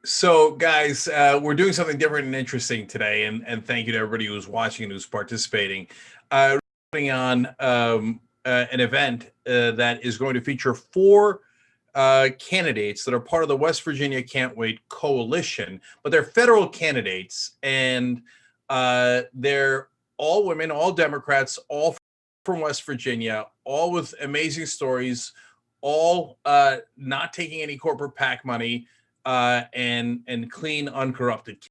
So, guys, we're doing something different and interesting today, and thank you to everybody who's watching and who's participating. We're putting on an event that is going to feature four candidates that are part of the West Virginia Can't Wait Coalition, but they're federal candidates, and they're all women, all Democrats, all from West Virginia, all with amazing stories, all not taking any corporate PAC money, and clean, uncorrupted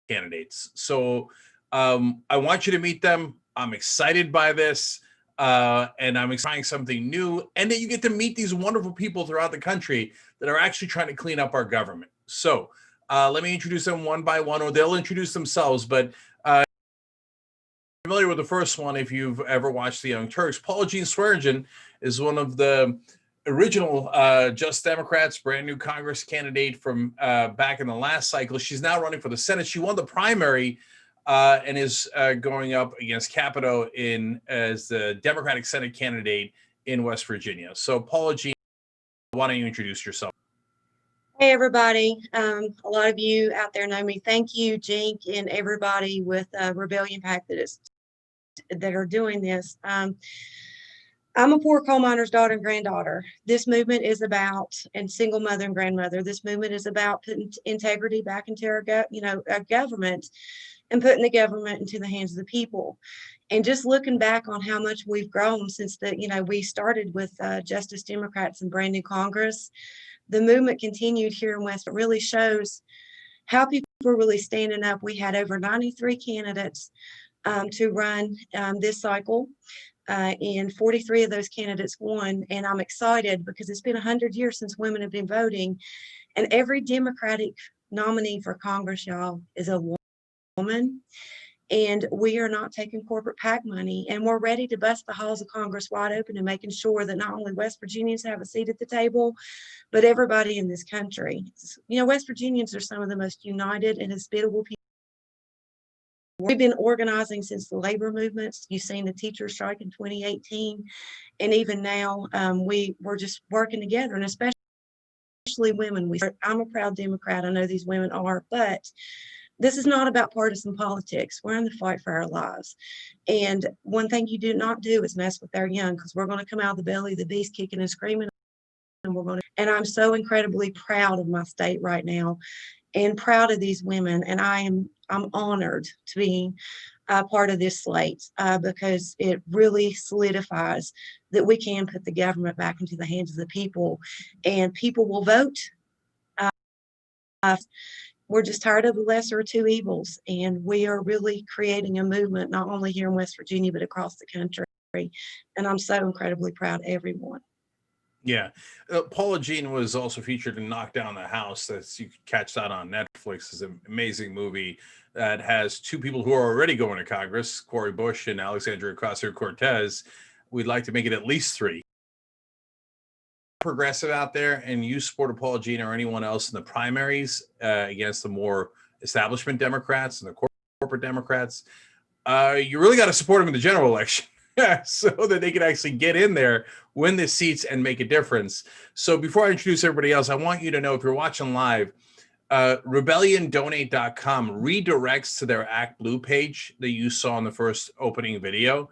candidates. So I want you to meet them. I'm excited by this, and I'm trying something new, and that you get to meet these wonderful people throughout the country that are actually trying to clean up our government. So let me introduce them one by one, or they'll introduce themselves. But familiar with the first one, if you've ever watched the Young Turks, Paula Jean Swearengin is one of the original Just Democrats, brand new Congress candidate from back in the last cycle. She's now running for the Senate. She won the primary and is going up against Capito as the Democratic Senate candidate in West Virginia. So, Paula Jean, why don't you introduce yourself? Hey, everybody. A lot of you out there know me. Thank you, Jink, and everybody with Rebellion PAC that are doing this. I'm a poor coal miner's daughter and granddaughter. This movement is about, and single mother and grandmother, this movement is about putting integrity back into our government and putting the government into the hands of the people. And just looking back on how much we've grown since we started with Justice Democrats and brand new Congress, the movement continued here in West. It really shows how people were really standing up. We had over 93 candidates to run this cycle. And 43 of those candidates won. And I'm excited because it's been 100 years since women have been voting. And every Democratic nominee for Congress, y'all, is a woman. And we are not taking corporate PAC money. And we're ready to bust the halls of Congress wide open and making sure that not only West Virginians have a seat at the table, but everybody in this country. West Virginians are some of the most united and hospitable people. We've been organizing since the labor movements. You've seen the teacher strike in 2018. And even now, we're just working together, and especially women. I'm a proud Democrat. I know these women are, but this is not about partisan politics. We're in the fight for our lives. And one thing you do not do is mess with our young, because we're going to come out of the belly of the beast kicking and screaming. And I'm so incredibly proud of my state right now, and proud of these women. And I'm honored to be part of this slate because it really solidifies that we can put the government back into the hands of the people, and people will vote. We're just tired of the lesser of two evils, and we are really creating a movement not only here in West Virginia but across the country. And I'm so incredibly proud of everyone. Yeah. Paula Jean was also featured in Knock Down the House. You could catch that on Netflix. It's an amazing movie that has two people who are already going to Congress, Cori Bush and Alexandria Ocasio-Cortez. We'd like to make it at least three. Progressive out there, and you supported Paula Jean or anyone else in the primaries against the more establishment Democrats and the corporate Democrats, you really got to support them in the general election. So that they can actually get in there, win the seats, and make a difference. So before I introduce everybody else, I want you to know, if you're watching live, rebelliondonate.com redirects to their Act Blue page that you saw in the first opening video.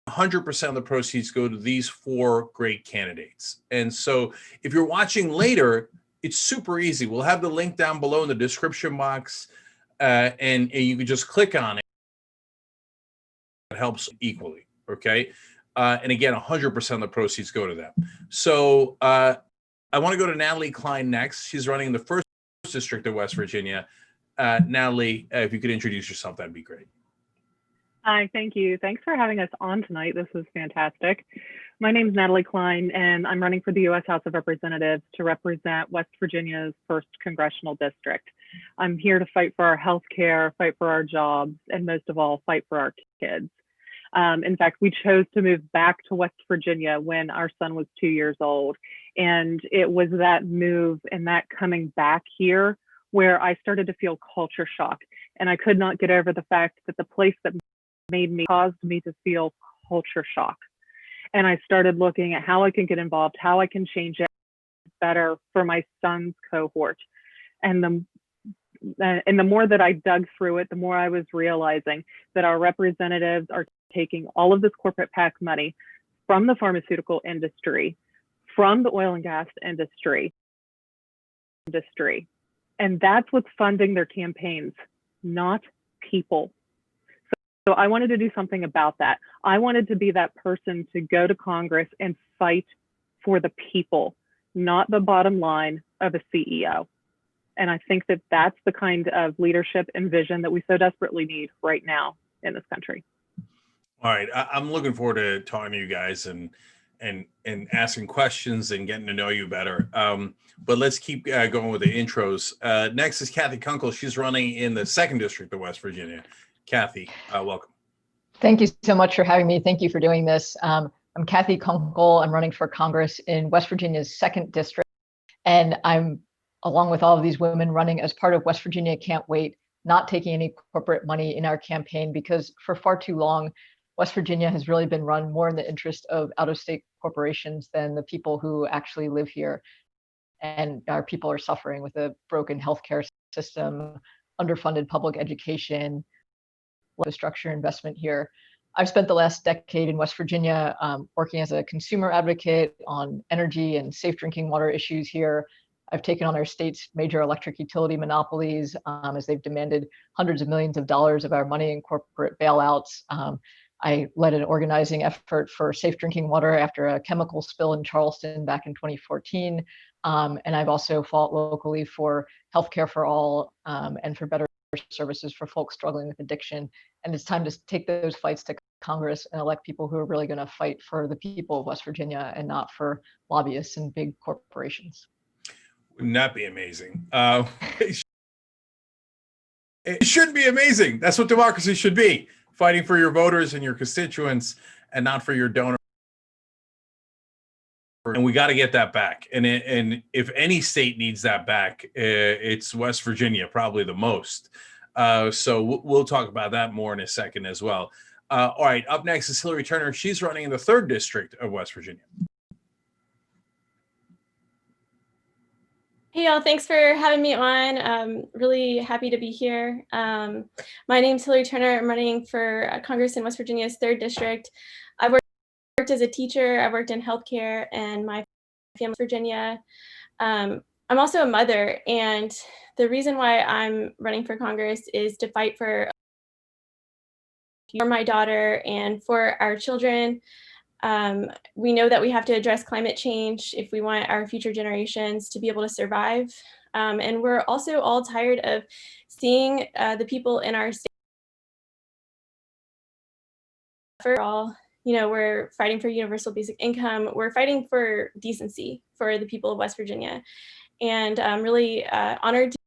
100% of the proceeds go to these four great candidates. And so if you're watching later, it's super easy. We'll have the link down below in the description box, and you can just click on it. It helps equally, okay? And again, 100% of the proceeds go to them. So I want to go to Natalie Klein next. She's running in the 1st District of West Virginia. Natalie, if you could introduce yourself, that'd be great. Hi, thank you. Thanks for having us on tonight. This is fantastic. My name is Natalie Klein, and I'm running for the U.S. House of Representatives to represent West Virginia's 1st Congressional District. I'm here to fight for our health care, fight for our jobs, and most of all, fight for our kids. In fact, we chose to move back to West Virginia when our son was 2 years old. And it was that move and that coming back here where I started to feel culture shock. And I could not get over the fact that the place that caused me to feel culture shock. And I started looking at how I can get involved, how I can change it. better for my son's cohort. And the more that I dug through it, the more I was realizing that our representatives are taking all of this corporate PAC money from the pharmaceutical industry, from the oil and gas industry, and that's what's funding their campaigns, not people. So I wanted to do something about that. I wanted to be that person to go to Congress and fight for the people, not the bottom line of a CEO. And I think that that's the kind of leadership and vision that we so desperately need right now in this country. All right, I'm looking forward to talking to you guys and asking questions and getting to know you better. But let's keep going with the intros. Next is Kathy Kunkel. She's running in the 2nd District of West Virginia. Kathy, welcome. Thank you so much for having me. Thank you for doing this. I'm Kathy Kunkel. I'm running for Congress in West Virginia's 2nd District. And I'm, along with all of these women, running as part of West Virginia Can't Wait, not taking any corporate money in our campaign, because for far too long, West Virginia has really been run more in the interest of out-of-state corporations than the people who actually live here. And our people are suffering with a broken healthcare system, underfunded public education, infrastructure investment here. I've spent the last decade in West Virginia working as a consumer advocate on energy and safe drinking water issues here. I've taken on our state's major electric utility monopolies as they've demanded hundreds of millions of dollars of our money in corporate bailouts. I led an organizing effort for safe drinking water after a chemical spill in Charleston back in 2014. And I've also fought locally for healthcare for all and for better services for folks struggling with addiction. And it's time to take those fights to Congress and elect people who are really going to fight for the people of West Virginia and not for lobbyists and big corporations. Wouldn't that be amazing? It should be amazing. That's what democracy should be. Fighting for your voters and your constituents and not for your donors. And we got to get that back. And if any state needs that back, it's West Virginia, probably the most. So we'll talk about that more in a second as well. All right, up next is Hillary Turner. She's running in the 3rd District of West Virginia. Hey, y'all, thanks for having me on. I'm really happy to be here. My name's Hillary Turner. I'm running for Congress in West Virginia's 3rd District. I've worked as a teacher. I've worked in healthcare, and my family's Virginia. I'm also a mother, and the reason why I'm running for Congress is to fight for my daughter and for our children. We know that we have to address climate change if we want our future generations to be able to survive. And we're also all tired of seeing the people in our state. For all, we're fighting for universal basic income. We're fighting for decency for the people of West Virginia. And I'm really honored to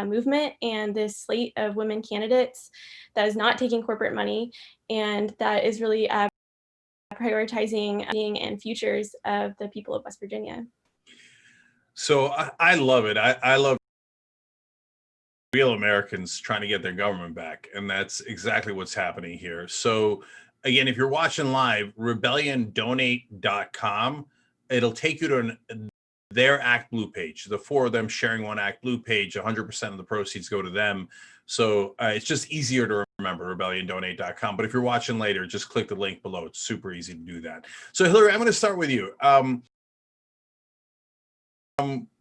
movement and this slate of women candidates that is not taking corporate money and that is really prioritizing and futures of the people of West Virginia. So I love it. I love real Americans trying to get their government back. And that's exactly what's happening here. So again, if you're watching live, rebelliondonate.com, it'll take you to their Act Blue page. The 4 of them sharing one Act Blue page, 100% of the proceeds go to them. So it's just easier to remember, rebelliondonate.com. But if you're watching later, just click the link below. It's super easy to do that. So Hillary, I'm going to start with you.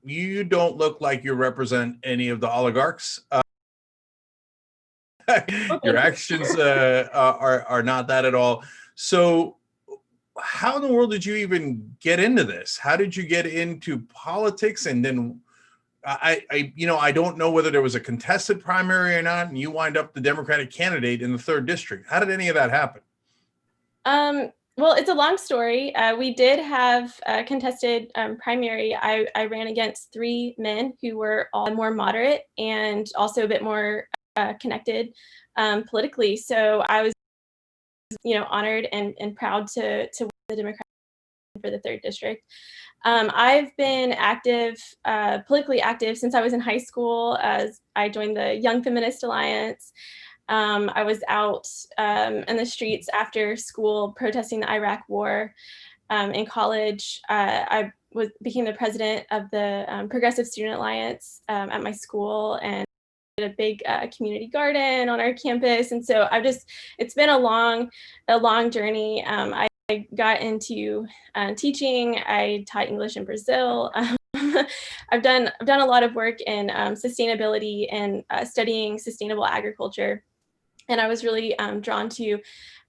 You don't look like you represent any of the oligarchs. Your actions are not that at all. So how in the world did you even get into this? How did you get into politics? And then I don't know whether there was a contested primary or not, and you wind up the Democratic candidate in the 3rd District. How did any of that happen? Well, it's a long story. We did have a contested primary. I ran against 3 men who were all more moderate and also a bit more connected politically. So I was, honored and proud to win the Democratic for the 3rd District. I've been politically active since I was in high school, as I joined the Young Feminist Alliance. I was out in the streets after school protesting the Iraq War. in college, I became the president of the Progressive Student Alliance at my school, and a big community garden on our campus. And so it's been a long journey. I got into teaching. I taught English in Brazil. I've done a lot of work in sustainability and studying sustainable agriculture. And I was really drawn to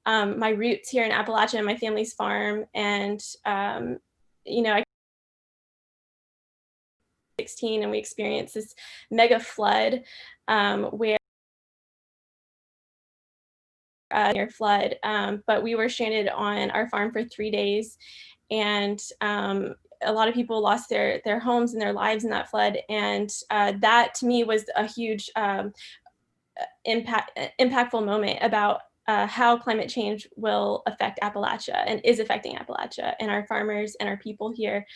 my roots here in Appalachia, my family's farm. And, I 16 and we experienced this mega flood where near flood, but we were stranded on our farm for 3 days, and a lot of people lost their homes and their lives in that flood. And that to me was a huge impactful moment about how climate change will affect Appalachia and is affecting Appalachia and our farmers and our people here.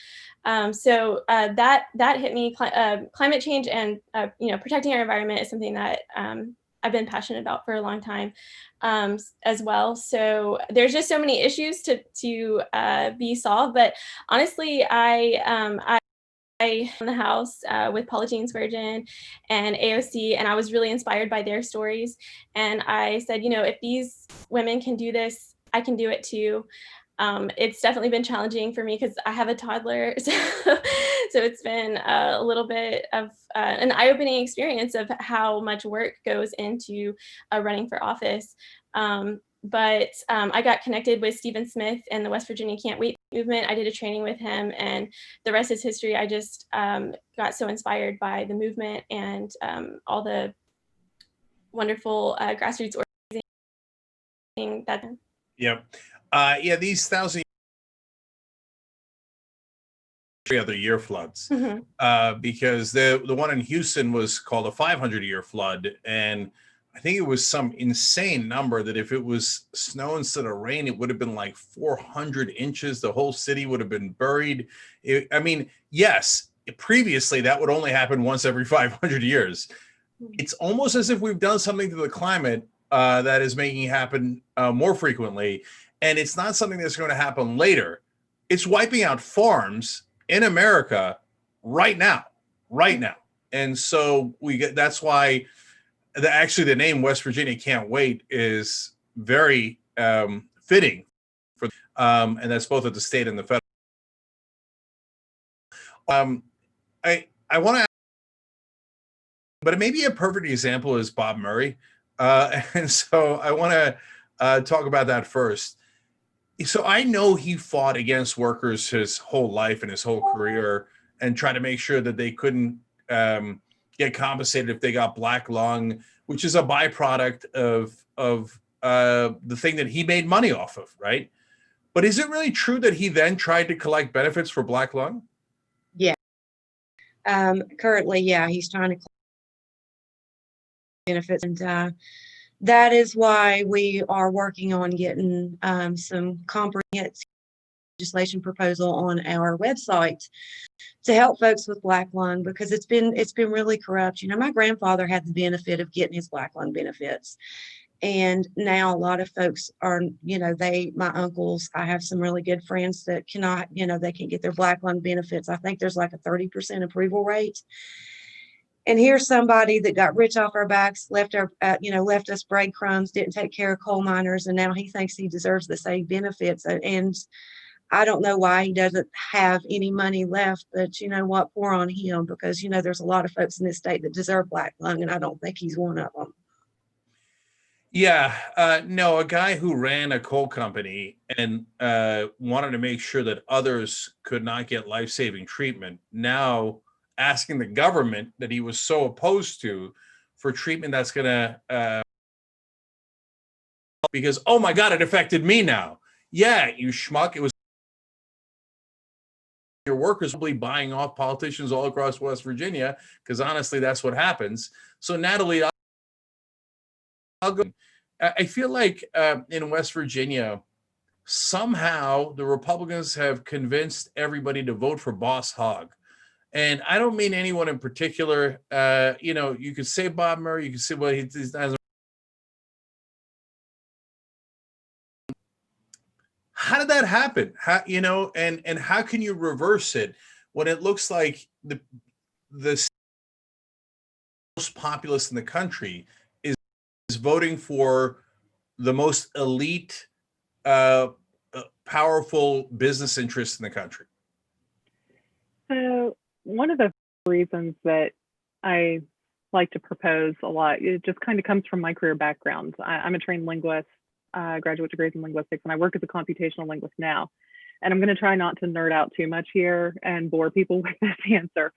So that hit me. Climate change and protecting our environment is something that I've been passionate about for a long time as well. So there's just so many issues to be solved. But honestly, I in the house with Paula Jean Spurgeon and AOC, and I was really inspired by their stories. And I said, if these women can do this, I can do it too. It's definitely been challenging for me because I have a toddler. So it's been a little bit of an eye-opening experience of how much work goes into running for office. But I got connected with Stephen Smith and the West Virginia Can't Wait movement. I did a training with him, and the rest is history. I just got so inspired by the movement and all the wonderful grassroots organizing that. Yep. These 1,000 other year floods, because the one in Houston was called a 500-year flood, and I think it was some insane number that if it was snow instead of rain, it would have been like 400 inches. The whole city would have been buried. Yes, previously that would only happen once every 500 years. It's almost as if we've done something to the climate that is making it happen more frequently. And it's not something that's going to happen later. It's wiping out farms in America right now. And so that's why actually the name West Virginia Can't Wait is very fitting for, and that's both at the state and the federal. I want to, but maybe a perfect example is Bob Murray. And so I want to talk about that first. So I know he fought against workers his whole life and his whole career and tried to make sure that they couldn't get compensated if they got black lung, which is a byproduct of the thing that he made money off of, right? But is it really true that he then tried to collect benefits for black lung? Yeah. Currently, he's trying to collect benefits, and that is why we are working on getting some comprehensive legislation proposal on our website to help folks with black lung, because it's been really corrupt. My grandfather had the benefit of getting his black lung benefits, and now a lot of folks are, my uncles, I have some really good friends that cannot, they can't get their black lung benefits. I think there's like a 30% approval rate. And here's somebody that got rich off our backs, left us breadcrumbs, didn't take care of coal miners, and now he thinks he deserves the same benefits. And I don't know why he doesn't have any money left, but you know what, poor on him, because there's a lot of folks in this state that deserve black lung, and I don't think he's one of them. No, a guy who ran a coal company and wanted to make sure that others could not get life-saving treatment, now asking the government that he was so opposed to for treatment that's going to, because, oh my God, it affected me now. Yeah, you schmuck. It was your workers probably buying off politicians all across West Virginia, because honestly, that's what happens. So Natalie, I'll go. I feel like in West Virginia, somehow the Republicans have convinced everybody to vote for Boss Hogg. And I don't mean anyone in particular. You could say Bob Murray, you could say, well, he's not. how did that happen? How, you know, and how can you reverse it when it looks like the most populous in the country is voting for the most elite, uh, powerful business interests in the country? So one of the reasons that I like to propose a lot, it just kind of comes from my career background. I'm a trained linguist, graduate degrees in linguistics, and I work as a computational linguist now. And I'm going to try not to nerd out too much here and bore people with this answer.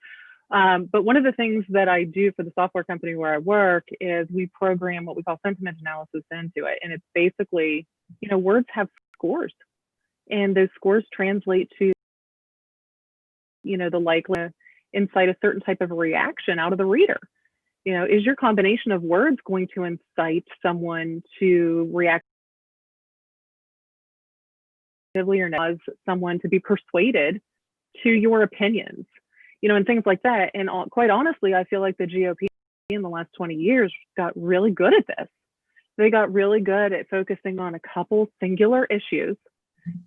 But one of the things that I do for the software company where I work is we program what we call sentiment analysis into it. And it's basically, you know, words have scores, and those scores translate to, you know, the likelihood incite a certain type of reaction out of the reader. You know, is your combination of words going to incite someone to react or cause someone to be persuaded to your opinions? You know, and things like that. And quite honestly, I feel like the GOP in the last 20 years got really good at this. They got really good at focusing on a couple singular issues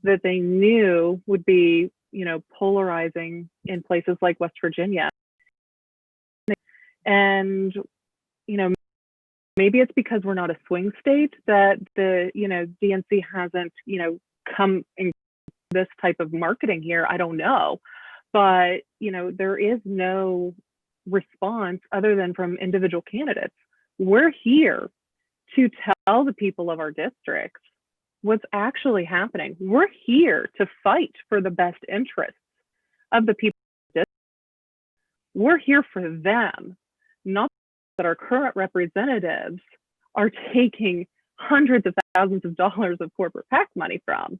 that they knew would be, you know, polarizing in places like West Virginia. And, you know, maybe it's because we're not a swing state that the, you know, DNC hasn't, you know, come in this type of marketing here. I don't know. But, you know, there is no response other than from individual candidates. We're here to tell the people of our districts what's actually happening. We're here to fight for the best interests of the people. We're here for them, not that our current representatives are taking hundreds of thousands of dollars of corporate PAC money from.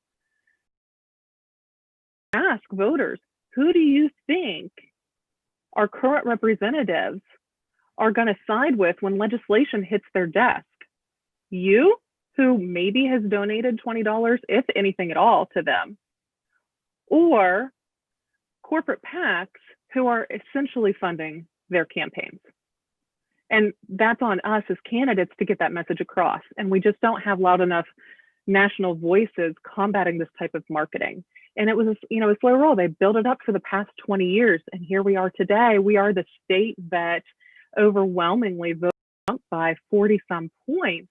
Ask voters, who do you think our current representatives are going to side with when legislation hits their desk? You, who maybe has donated $20, if anything at all, to them, or corporate PACs who are essentially funding their campaigns. And that's on us as candidates to get that message across. And we just don't have loud enough national voices combating this type of marketing. And it was, you know, a slow roll. They built it up for the past 20 years. And here we are today. We are the state that overwhelmingly voted by 40 some points.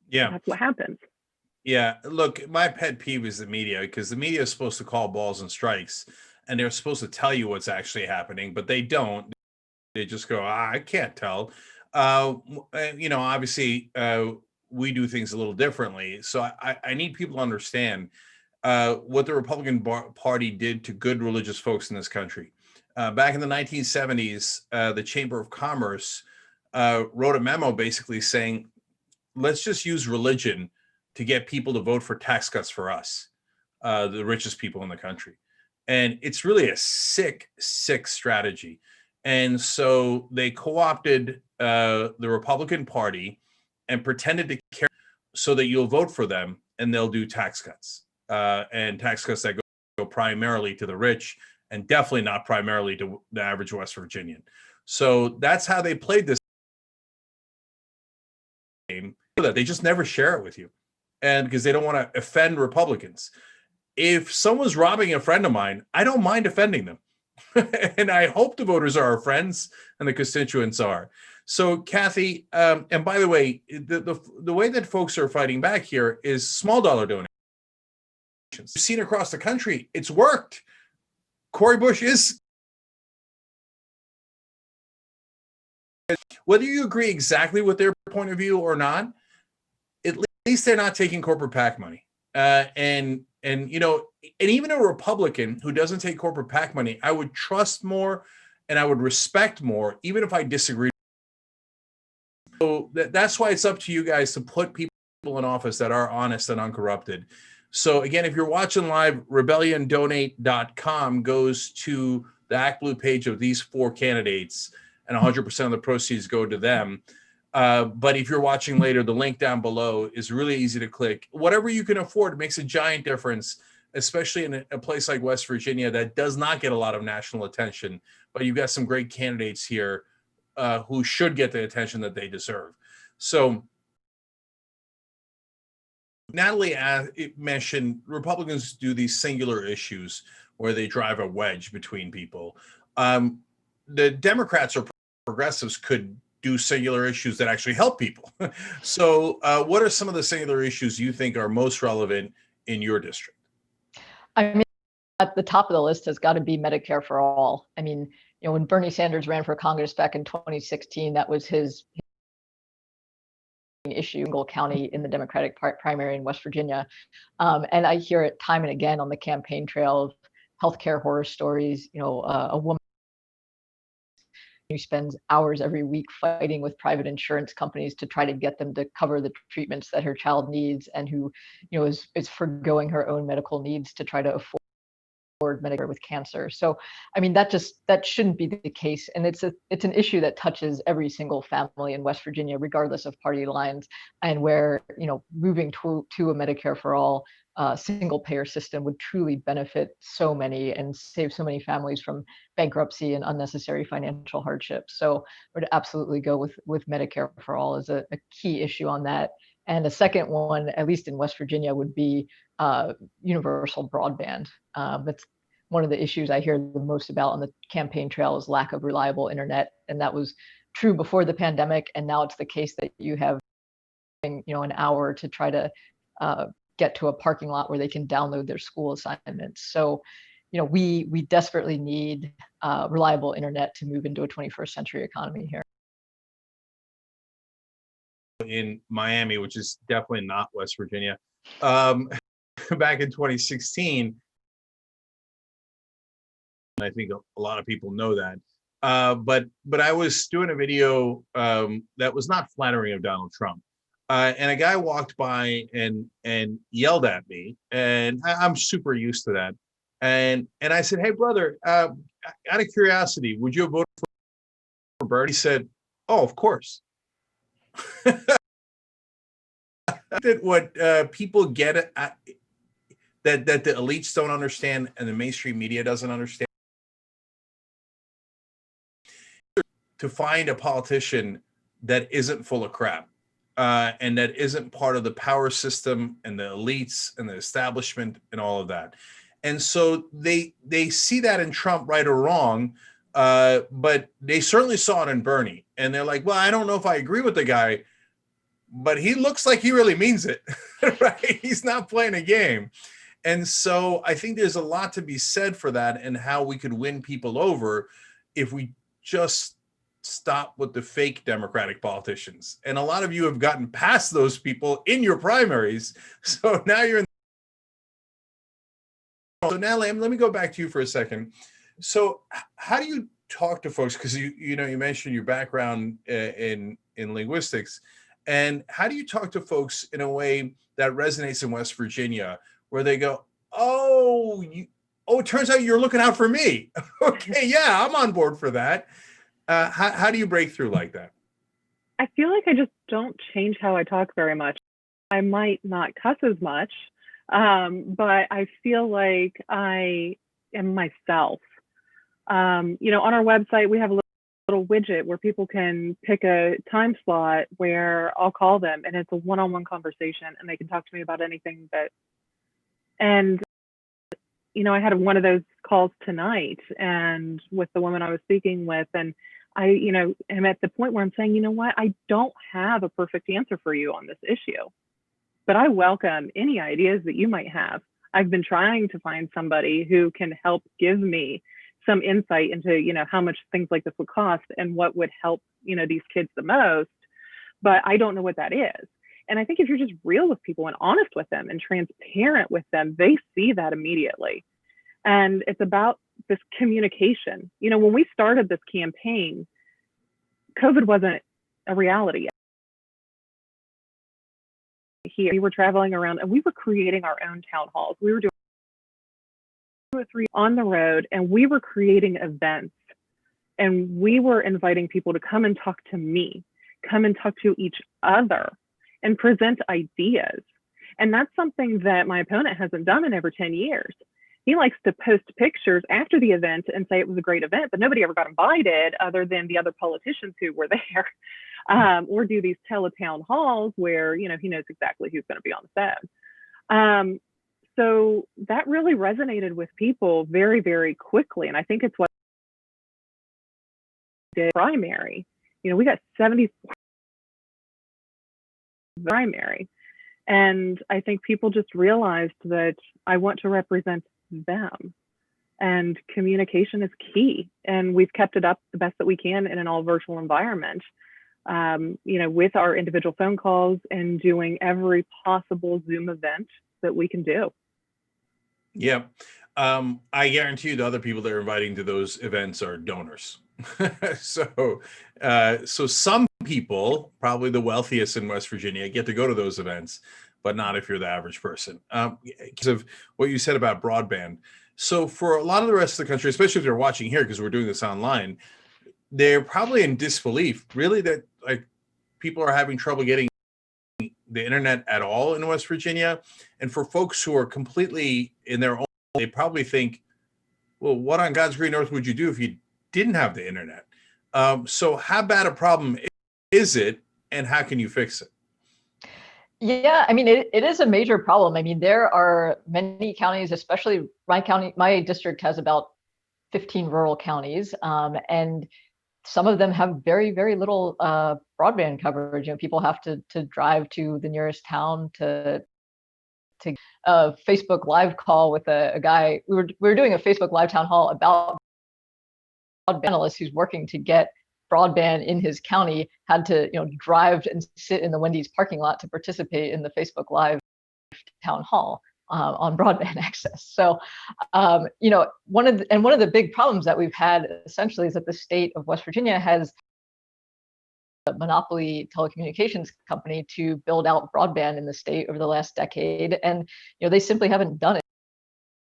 Yeah. That's what happens. Yeah. Look, my pet peeve is the media, because the media is supposed to call balls and strikes, and they're supposed to tell you what's actually happening, but they don't. They just go, I can't tell. You know, obviously, we do things a little differently. So I need people to understand what the Republican Party did to good religious folks in this country. Back in the 1970s, the Chamber of Commerce wrote a memo basically saying, let's just use religion to get people to vote for tax cuts for us, the richest people in the country. And it's really a sick, sick strategy. And so they co-opted the Republican Party and pretended to care so that you'll vote for them and they'll do tax cuts, and tax cuts that go primarily to the rich and definitely not primarily to the average West Virginian. So that's how they played this game. They just never share it with you, and because they don't want to offend Republicans. If someone's robbing a friend of mine, I don't mind offending them. And I hope the voters are our friends and the constituents are. So Kathy, and by the way, the way that folks are fighting back here is small dollar donations. We've seen across the country, it's worked. Cori Bush is, whether you agree exactly with their point of view or not, at least they're not taking corporate PAC money. And you know, and even a Republican who doesn't take corporate PAC money, I would trust more and I would respect more, even if I disagree. So that's why it's up to you guys to put people in office that are honest and uncorrupted. So again, if you're watching live, rebelliondonate.com goes to the Act Blue page of these 4 candidates, and 100% of the proceeds go to them. But if you're watching later, the link down below is really easy to click. Whatever you can afford makes a giant difference, especially in a place like West Virginia that does not get a lot of national attention. But you've got some great candidates here who should get the attention that they deserve. So Natalie mentioned Republicans do these singular issues where they drive a wedge between people. The Democrats or progressives could do singular issues that actually help people. So what are some of the singular issues you think are most relevant in your district? I mean, at the top of the list has got to be Medicare for all. I mean, you know, when Bernie Sanders ran for Congress back in 2016, that was his issue, Kunkel County in the Democratic primary in West Virginia. And I hear it time and again on the campaign trail of healthcare horror stories. You know, a woman who spends hours every week fighting with private insurance companies to try to get them to cover the treatments that her child needs, and who, you know, is forgoing her own medical needs to try to afford Medicare with cancer. So, I mean, that shouldn't be the case. And it's an issue that touches every single family in West Virginia, regardless of party lines, and where, you know, moving to a Medicare for all single payer system would truly benefit so many and save so many families from bankruptcy and unnecessary financial hardship. So I would absolutely go with Medicare for all as a key issue on that. And the second one, at least in West Virginia, would be universal broadband. That's one of the issues I hear the most about on the campaign trail is lack of reliable internet. And that was true before the pandemic. And now it's the case that you have, you know, an hour to try to get to a parking lot where they can download their school assignments. So, you know, we desperately need reliable internet to move into a 21st century economy here. In Miami, which is definitely not West Virginia, back in 2016, I think a lot of people know that. But I was doing a video that was not flattering of Donald Trump. And a guy walked by and yelled at me, and I'm super used to that. And I said, "Hey, brother, out of curiosity, would you have voted for Bernie?" He said, "Oh, of course." That what people get that the elites don't understand and the mainstream media doesn't understand. To find a politician that isn't full of crap and that isn't part of the power system and the elites and the establishment and all of that. And so they see that in Trump, right or wrong, but they certainly saw it in Bernie. And they're like, well, I don't know if I agree with the guy, but he looks like he really means it, right? He's not playing a game. And so I think there's a lot to be said for that and how we could win people over if we just stop with the fake Democratic politicians. And a lot of you have gotten past those people in your primaries. So now you're in. So Natalie, let me go back to you for a second. So how do you talk to folks? Because you mentioned your background in linguistics. And how do you talk to folks in a way that resonates in West Virginia, where they go, oh, it turns out you're looking out for me. Okay, yeah, I'm on board for that. How do you break through like that? I feel like I just don't change how I talk very much. I might not cuss as much, but I feel like I am myself. You know, on our website, we have a little widget where people can pick a time slot where I'll call them and it's a one-on-one conversation and they can talk to me about anything and you know, I had one of those calls tonight and with the woman I was speaking with, and I, you know, am at the point where I'm saying, you know what, I don't have a perfect answer for you on this issue, but I welcome any ideas that you might have. I've been trying to find somebody who can help give me some insight into, you know, how much things like this would cost and what would help, you know, these kids the most, but I don't know what that is. And I think if you're just real with people and honest with them and transparent with them, they see that immediately. And it's about this communication. You know, when we started this campaign, COVID wasn't a reality yet. Here, we were traveling around and we were creating our own town halls. We were doing 2 or 3 on the road, and we were creating events. And we were inviting people to come and talk to me, come and talk to each other, and present ideas. And that's something that my opponent hasn't done in over 10 years. he likes to post pictures after the event and say it was a great event, but nobody ever got invited other than the other politicians who were there. Or do these teletown halls where, you know, he knows exactly who's going to be on the phone. So that really resonated with people very, very quickly. And I think it's what did primary. You know, we got 70 primary. And I think people just realized that I want to represent them. And communication is key. And we've kept it up the best that we can in an all virtual environment, you know, with our individual phone calls and doing every possible Zoom event that we can do. Yeah. I guarantee you the other people that are inviting to those events are donors. So some people, probably the wealthiest in West Virginia, get to go to those events, but not if you're the average person. Because of what you said about broadband. So for a lot of the rest of the country, especially if they're watching here, because we're doing this online, they're probably in disbelief, really, that like people are having trouble getting the internet at all in West Virginia. And for folks who are completely in their own, they probably think, well, what on God's green earth would you do if you didn't have the internet? So how bad a problem is it, and how can you fix it? Yeah, I mean, it is a major problem. I mean, there are many counties, especially my county, my district has about 15 rural counties, and some of them have very, very little broadband coverage. You know, people have to drive to the nearest town to a Facebook Live call with a guy. We were doing a Facebook Live town hall about broadband analyst who's working to get broadband in his county, had to, you know, drive and sit in the Wendy's parking lot to participate in the Facebook Live town hall on broadband access. So, you know, one of the big problems that we've had essentially is that the state of West Virginia has a monopoly telecommunications company to build out broadband in the state over the last decade, and you know they simply haven't done it.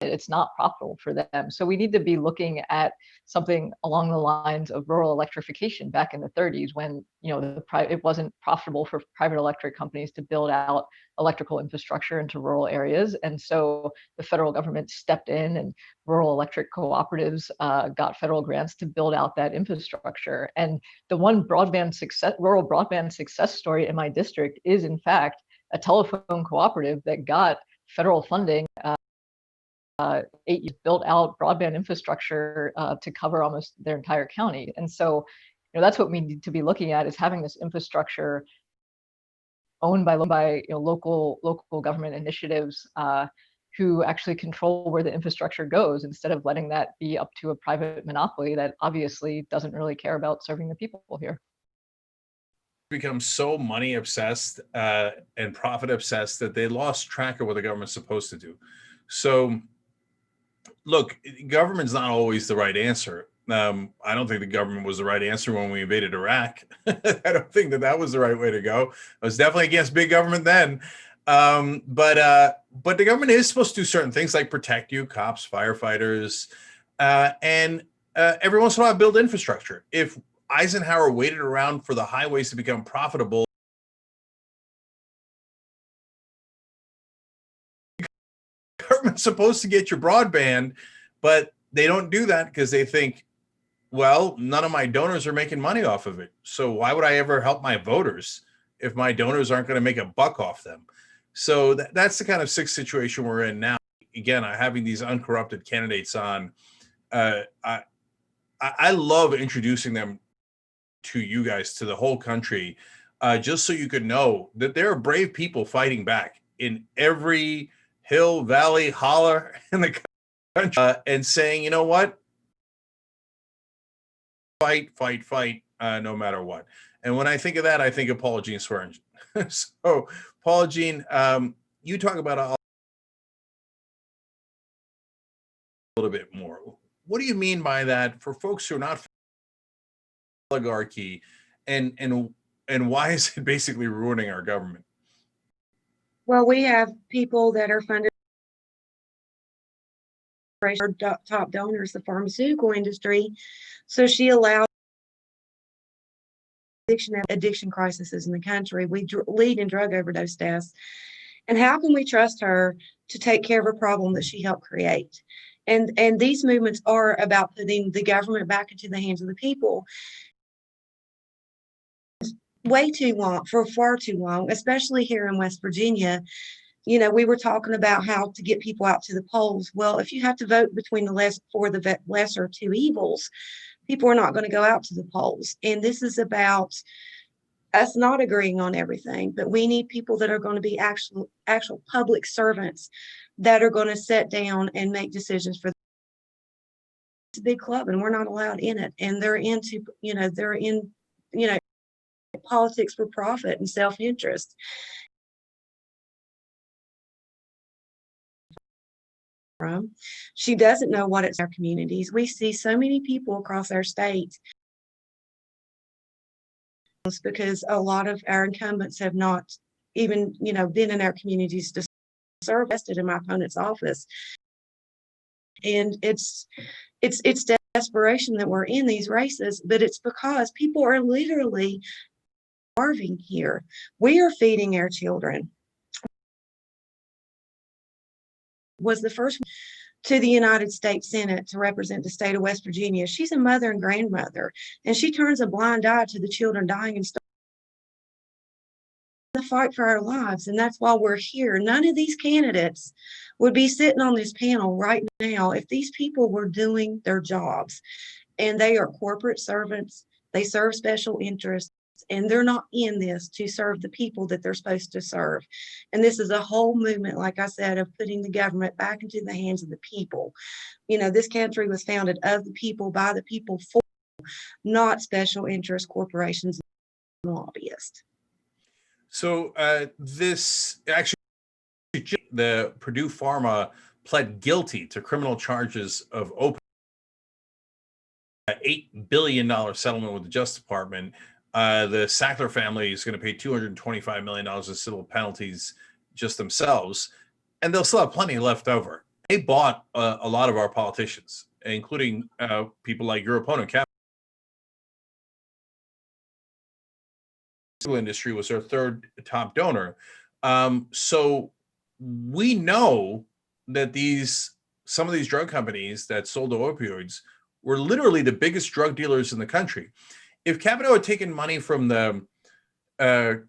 It's not profitable for them. So we need to be looking at something along the lines of rural electrification back in the 30s, when you know it wasn't profitable for private electric companies to build out electrical infrastructure into rural areas, and so the federal government stepped in, and rural electric cooperatives got federal grants to build out that infrastructure. And the one rural broadband success story in my district is, in fact, a telephone cooperative that got federal funding. 8 years, built out broadband infrastructure to cover almost their entire county. And so, you know, that's what we need to be looking at, is having this infrastructure owned by you know, local government initiatives who actually control where the infrastructure goes, instead of letting that be up to a private monopoly that obviously doesn't really care about serving the people here. Become so money obsessed and profit obsessed that they lost track of what the government's supposed to do. So look, government's not always the right answer. I don't think the government was the right answer when we invaded Iraq. I don't think that was the right way to go. I was definitely against big government then. But the government is supposed to do certain things like protect you, cops, firefighters, and every once in a while build infrastructure. If Eisenhower waited around for the highways to become profitable, government's supposed to get your broadband, but they don't do that because they think, well, none of my donors are making money off of it. So why would I ever help my voters if my donors aren't going to make a buck off them? So that's the kind of sick situation we're in now. Again, having these uncorrupted candidates on, I love introducing them to you guys, to the whole country, just so you could know that there are brave people fighting back in every hill, valley, holler in the country, and saying, you know what? Fight, fight, fight, no matter what. And when I think of that, I think of Paula Jean Swearingen. So, Paula Jean, you talk about a little bit more. What do you mean by that for folks who are not oligarchy, and why is it basically ruining our government? Well, we have people that are funded, our top donors, the pharmaceutical industry. So she allowed addiction crises in the country. We lead in drug overdose deaths. And how can we trust her to take care of a problem that she helped create? And these movements are about putting the government back into the hands of the people. Way too long, for far too long, especially here in West Virginia. We were talking about how to get people out to the polls. Well, if you have to vote between the lesser two evils, people are not going to go out to the polls. And this is about us not agreeing on everything, but we need people that are going to be actual public servants that are going to sit down and make decisions for. It's a big club, and we're not allowed in it. And they're in politics for profit and self-interest. She doesn't know what it's our communities. We see so many people across our state because a lot of our incumbents have not even, been in our communities to serve. Vested in my opponent's office. And it's desperation that we're in these races, but it's because people are literally starving here. We are feeding our children. Was the first to the United States Senate to represent the state of West Virginia. She's a mother and grandmother, and she turns a blind eye to the children dying and the fight for our lives. And that's why we're here. None of these candidates would be sitting on this panel right now if these people were doing their jobs. And they are corporate servants. They serve special interests. And they're not in this to serve the people that they're supposed to serve. And this is a whole movement, like I said, of putting the government back into the hands of the people. This country was founded of the people, by the people, for, not special interest corporations and lobbyists. So this actually, the Purdue Pharma pled guilty to criminal charges of $8 billion settlement with the Justice Department. The Sackler family is going to pay $225 million in civil penalties just themselves, and they'll still have plenty left over. They bought a lot of our politicians, including people like your opponent, industry was our third top donor. So we know that some of these drug companies that sold the opioids were literally the biggest drug dealers in the country. If Capito had taken money from the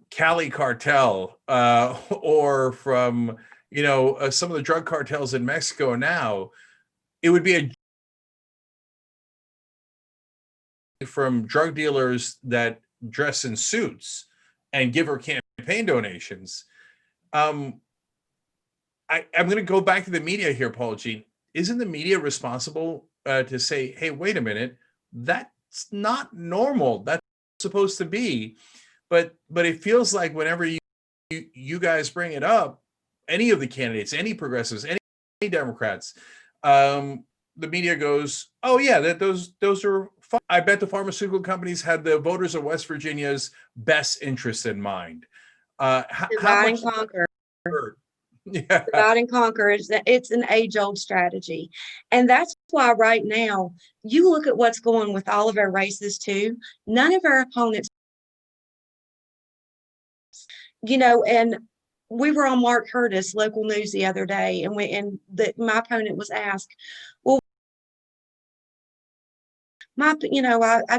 Cali cartel or from some of the drug cartels in Mexico now, it would be from drug dealers that dress in suits and give her campaign donations. I'm going to go back to the media here, Paula Jean. Isn't the media responsible to say, hey, wait a minute, that's not normal. That's supposed to be. But it feels like whenever you guys bring it up, any of the candidates, any progressives, any Democrats, the media goes, oh yeah, those are fun. I bet the pharmaceutical companies had the voters of West Virginia's best interest in mind. Divide and conquer. Yeah. Divide and conquer. It's an age-old strategy. And that's why right now, you look at what's going with all of our races too. None of our opponents, and we were on Mark Curtis local news the other day, and my opponent was asked, well, I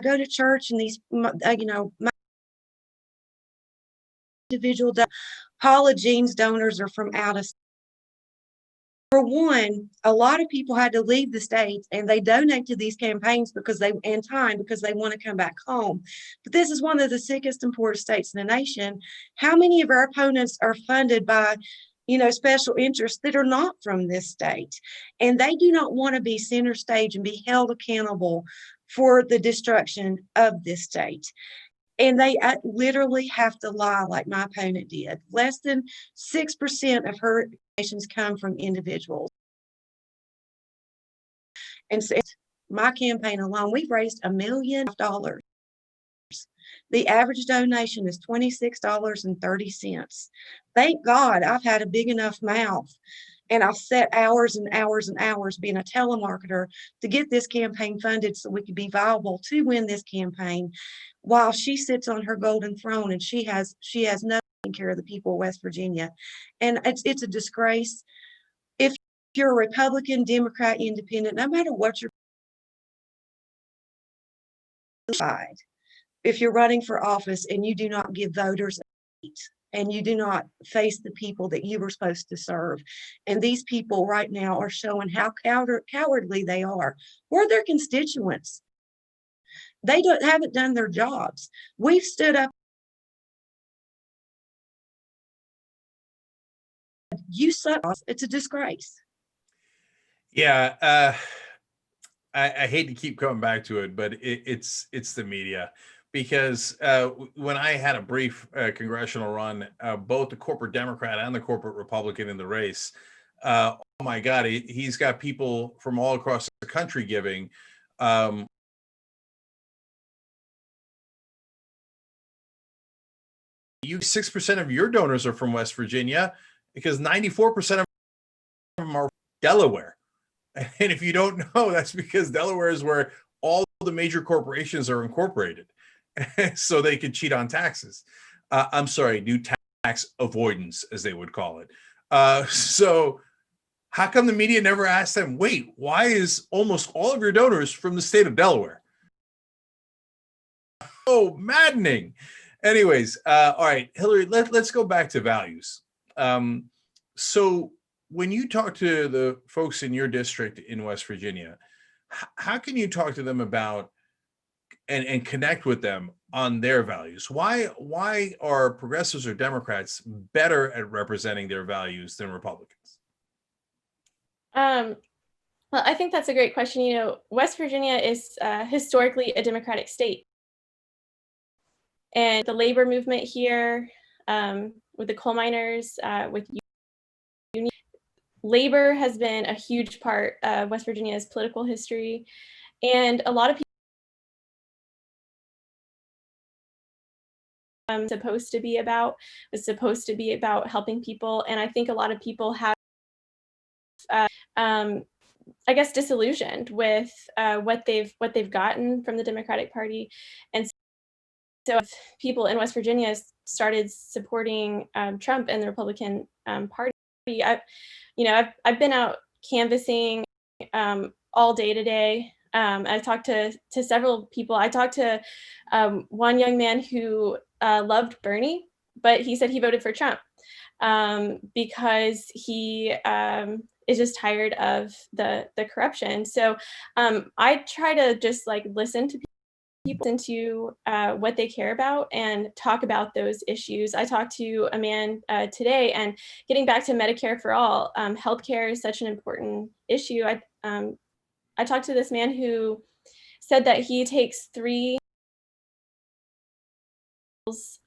go to church, and these, my individual Paula Jean's donors are from out of state. For one, a lot of people had to leave the states, and they donate to these campaigns because they want to come back home. But this is one of the sickest and poorest states in the nation. How many of our opponents are funded by special interests that are not from this state? And they do not want to be center stage and be held accountable for the destruction of this state. And they literally have to lie like my opponent did. Less than 6% of her donations come from individuals. And so my campaign alone, we've raised $1 million. The average donation is $26.30. Thank God I've had a big enough mouth, and I've set hours and hours and hours being a telemarketer to get this campaign funded so we could be viable to win this campaign, while she sits on her golden throne and she has no care of the people of West Virginia. And it's a disgrace. If you're a Republican, Democrat, Independent, no matter what your side, if you're running for office and you do not give voters a seat and you do not face the people that you were supposed to serve. And these people right now are showing how cowardly they are. We're their constituents. They haven't done their jobs. We've stood up. You suck. It's a disgrace. Yeah, I hate to keep coming back to it, but it's the media. Because when I had a brief congressional run, both the corporate Democrat and the corporate Republican in the race, oh my God, he's got people from all across the country giving. You 6% of your donors are from West Virginia because 94% of them are Delaware. And if you don't know, that's because Delaware is where all the major corporations are incorporated. So they could cheat on taxes. I'm sorry, do tax avoidance, as they would call it. So how come the media never asked them, wait, why is almost all of your donors from the state of Delaware? Oh, maddening. Anyways, all right, Hillary, let's go back to values. So when you talk to the folks in your district in West Virginia, how can you talk to them about and connect with them on their values? Why are progressives or Democrats better at representing their values than Republicans? Well, I think that's a great question. You know, West Virginia is historically a Democratic state. And the labor movement here, with the coal miners, with union, labor has been a huge part of West Virginia's political history. And a lot of people was supposed to be about helping people. And I think a lot of people have, I guess, disillusioned with what they've gotten from the Democratic Party. And so if people in West Virginia started supporting Trump and the Republican Party, I've been out canvassing all day today. I talked to several people. I talked to one young man who loved Bernie, but he said he voted for Trump because he is just tired of the corruption. So I try to just listen to people, into what they care about and talk about those issues. I talked to a man today, and getting back to Medicare for all, healthcare is such an important issue. I talked to this man who said that he takes 3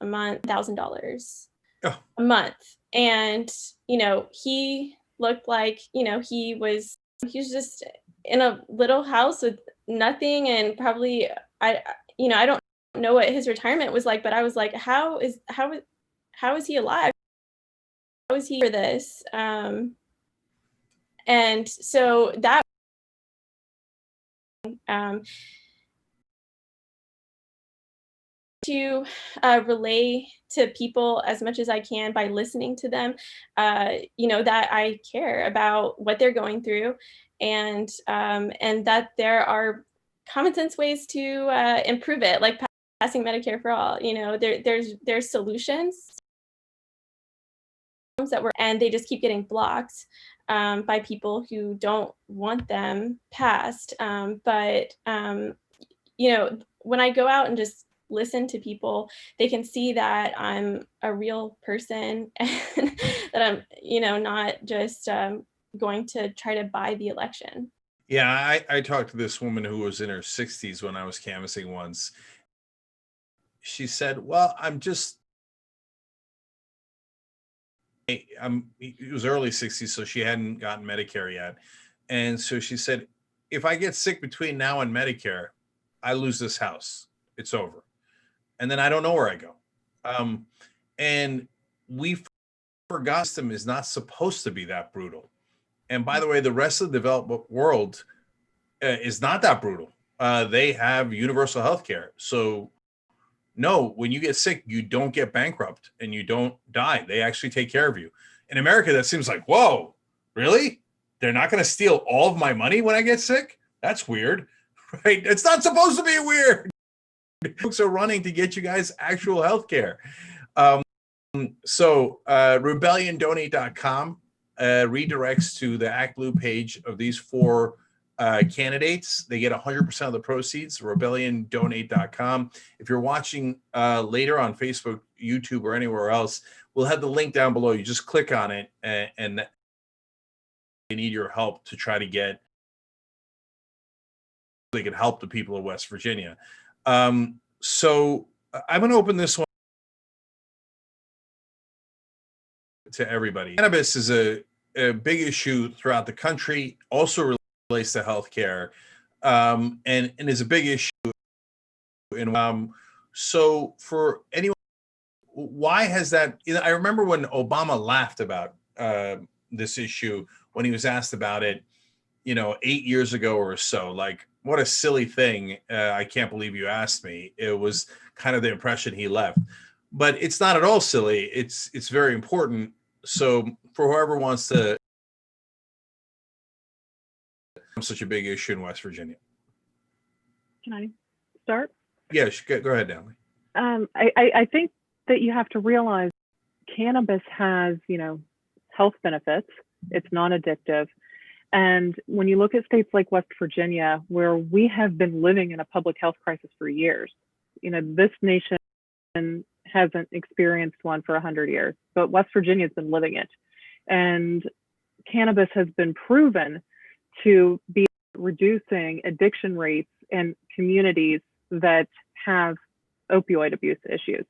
a month, $1,000 a month. And, he looked like, he was just in a little house with nothing, and probably, I don't know what his retirement was like, but I was like, how is he alive? How is he for this? And so that, to relay to people as much as I can by listening to them, that I care about what they're going through, and that there are common sense ways to improve it, like passing Medicare for all. There's solutions and they just keep getting blocked by people who don't want them passed. But when I go out and just listen to people, they can see that I'm a real person and that I'm, not just going to try to buy the election. Yeah, I talked to this woman who was in her 60s when I was canvassing once. She said, well, it was early 60s, so she hadn't gotten Medicare yet. And so she said, if I get sick between now and Medicare, I lose this house. It's over. And then I don't know where I go. And we forgot the system is not supposed to be that brutal. And by the way, the rest of the developed world is not that brutal. They have universal health care. So no, when you get sick, you don't get bankrupt and you don't die. They actually take care of you. In America, that seems like, whoa, really? they're not going to steal all of my money when I get sick? That's weird, right? It's not supposed to be weird. Folks are running to get you guys actual health care. So rebelliondonate.com redirects to the ActBlue page of these four candidates. They get 100% of the proceeds, rebelliondonate.com. If you're watching later on Facebook, YouTube, or anywhere else, we'll have the link down below. You just click on it, and they need your help to try to get, they can help the people of West Virginia. So I'm going to open this one to everybody. Cannabis is a big issue throughout the country, also relates to healthcare, and is a big issue. So for anyone, why has that? I remember when Obama laughed about this issue when he was asked about it, 8 years ago or so. Like, what a silly thing! I can't believe you asked me. It was kind of the impression he left, but it's not at all silly. It's very important. So for whoever wants to, such a big issue in West Virginia. Can I start? Yeah, go ahead, Natalie. I think that you have to realize cannabis has, health benefits. It's non-addictive. And when you look at states like West Virginia, where we have been living in a public health crisis for years, this nation hasn't experienced one for 100 years, but West Virginia has been living it. And cannabis has been proven to be reducing addiction rates in communities that have opioid abuse issues.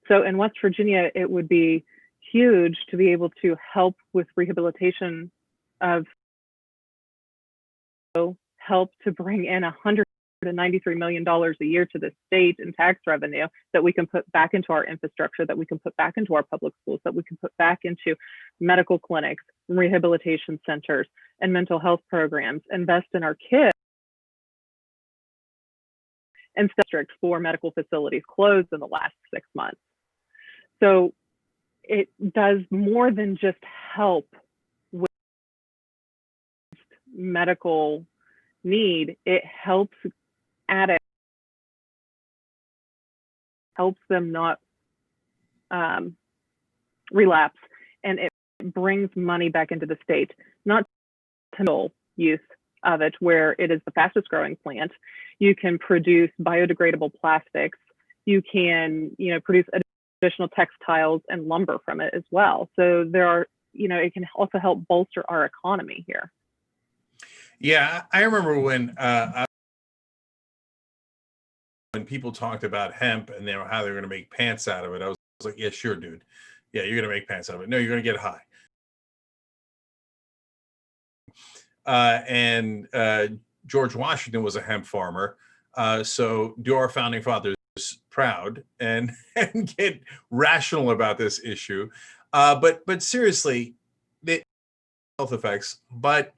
So in West Virginia, it would be huge to be able to help with rehabilitation of, help to bring in $193 million a year to the state in tax revenue that we can put back into our infrastructure, that we can put back into our public schools, that we can put back into medical clinics, rehabilitation centers, and mental health programs, invest in our kids. And district 4 medical facilities closed in the last 6 months. So it does more than just help with medical need. It helps addicts, helps them not relapse, and it brings money back into the state, not to use of it, where it is the fastest growing plant. You can produce biodegradable plastics. You can, produce additional textiles and lumber from it as well. So there are, it can also help bolster our economy here. Yeah, I remember when people talked about hemp and how they were going to make pants out of it. I was like, yeah, sure, dude. Yeah, you're going to make pants out of it. No, you're going to get high. And George Washington was a hemp farmer. So do our founding fathers proud and get rational about this issue. But seriously, the health effects, but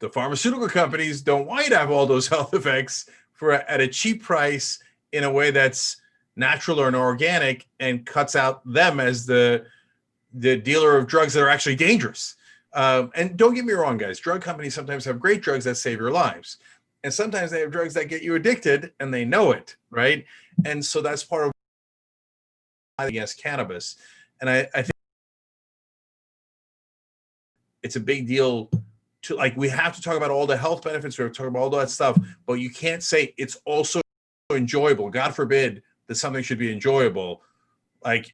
the pharmaceutical companies don't want you to have all those health effects at a cheap price in a way that's natural or organic, and cuts out them as the dealer of drugs that are actually dangerous. And don't get me wrong, guys, drug companies sometimes have great drugs that save your lives. And sometimes they have drugs that get you addicted, and they know it, right? And so that's part of against cannabis. And I think it's a big deal to, like, we have to talk about all the health benefits, we have to talk about all that stuff, but you can't say it's also enjoyable. God forbid that something should be enjoyable. Like,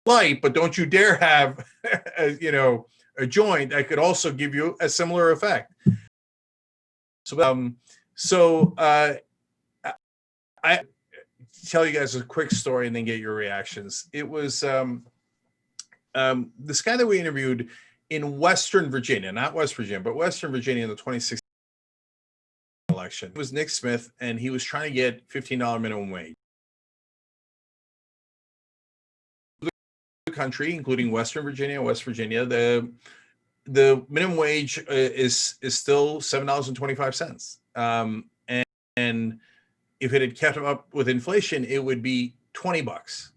light, but don't you dare have a joint that could also give you a similar effect. So I tell you guys a quick story and then get your reactions. It was this guy that we interviewed in Western Virginia, not West Virginia, but Western Virginia in the 2016 election. It was Nick Smith, and he was trying to get $15 minimum wage. The country, including Western Virginia, West Virginia, the minimum wage is still $7.25. And if it had kept up with inflation, it would be $20,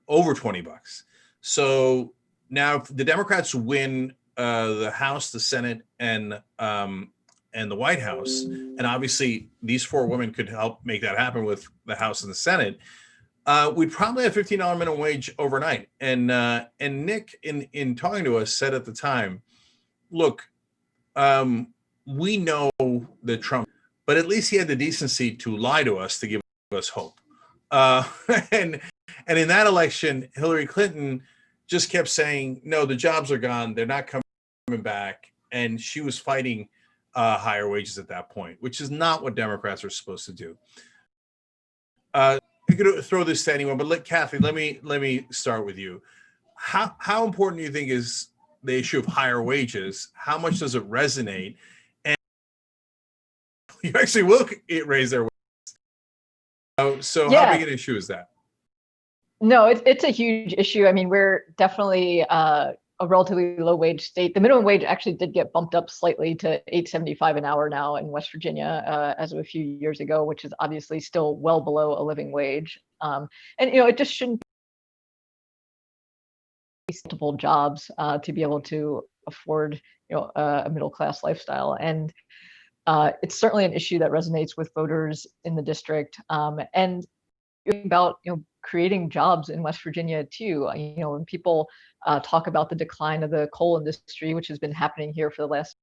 over $20. So now if the Democrats win the House, the Senate, and the White House, and obviously these four women could help make that happen with the House and the Senate, we'd probably have $15 minimum wage overnight. And Nick, in talking to us, said at the time, look, we know that Trump, but at least he had the decency to lie to us to give us hope. And in that election, Hillary Clinton just kept saying, no, the jobs are gone. They're not coming back. And she was fighting higher wages at that point, which is not what Democrats are supposed to do. I could throw this to anyone, but Kathy, let me start with you. How important do you think is the issue of higher wages? How much does it resonate? And you actually will raise their wages. So Yeah. How big an issue is that? No, it's a huge issue. I mean, we're definitely a relatively low wage state. The minimum wage actually did get bumped up slightly to $8.75 an hour now in West Virginia as of a few years ago, which is obviously still well below a living wage. And it just shouldn't be multiple jobs to be able to afford a middle class lifestyle. And it's certainly an issue that resonates with voters in the district. And about creating jobs in West Virginia too. When people talk about the decline of the coal industry, which has been happening here for the last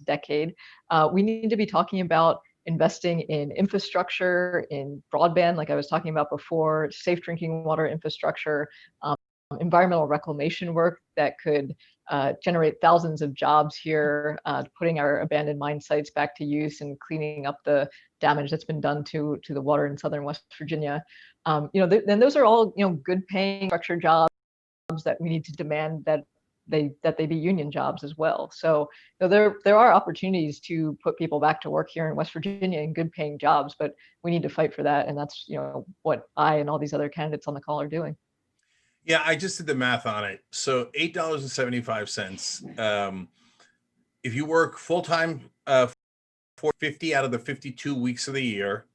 decade, we need to be talking about investing in infrastructure, in broadband, like I was talking about before, safe drinking water infrastructure, environmental reclamation work that could generate thousands of jobs here, putting our abandoned mine sites back to use and cleaning up the damage that's been done to the water in southern West Virginia. Then those are all good paying structured jobs that we need to demand that they be union jobs as well. So there are opportunities to put people back to work here in West Virginia in good paying jobs, but we need to fight for that, and that's what I and all these other candidates on the call are doing. Yeah, I just did the math on it. So $8.75. If you work full time for 50 out of the 52 weeks of the year,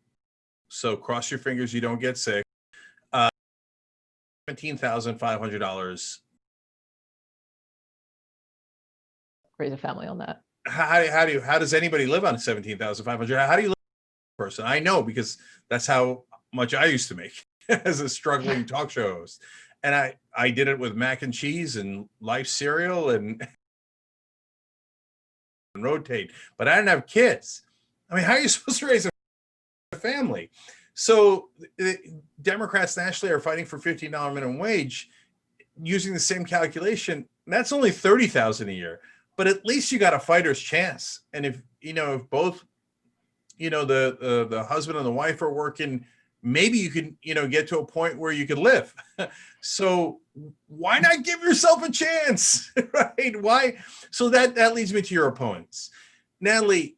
so cross your fingers you don't get sick, $17,500. Raise a family on that. How does anybody live on $17,500? How do you live as a person? I know, because that's how much I used to make as a struggling talk show host. And I did it with mac and cheese and Life cereal and rotate, but I didn't have kids. I mean, how are you supposed to raise a family? So the Democrats nationally are fighting for $15 minimum wage using the same calculation. That's only $30,000 a year, but at least you got a fighter's chance. And if both, the husband and the wife are working, maybe you can, get to a point where you could live. So why not give yourself a chance, right? Why? So that leads me to your opponents. Natalie,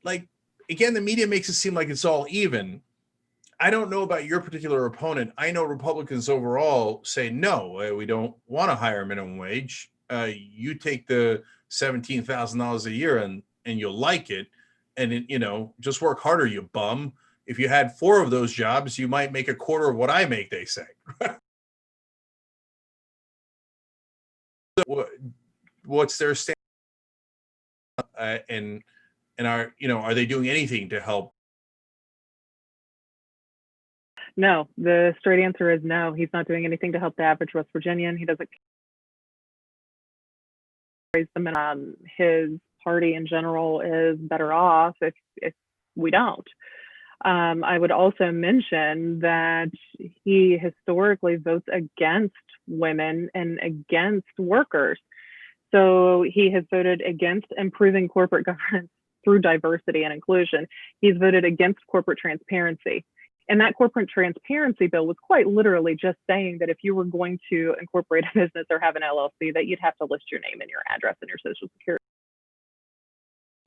again, the media makes it seem like it's all even. I don't know about your particular opponent. I know Republicans overall say, no, we don't want a higher minimum wage. You take the $17,000 a year and you'll like it. And, just work harder, you bum. If you had 4 of those jobs, you might make a quarter of what I make, they say. What's their stand? And are they doing anything to help? No, the straight answer is no. He's not doing anything to help the average West Virginian. He doesn't raise the minimum. His party in general is better off if we don't. I would also mention that he historically votes against women and against workers. So he has voted against improving corporate governance through diversity and inclusion. He's voted against corporate transparency. And that corporate transparency bill was quite literally just saying that if you were going to incorporate a business or have an LLC, that you'd have to list your name and your address and your social security.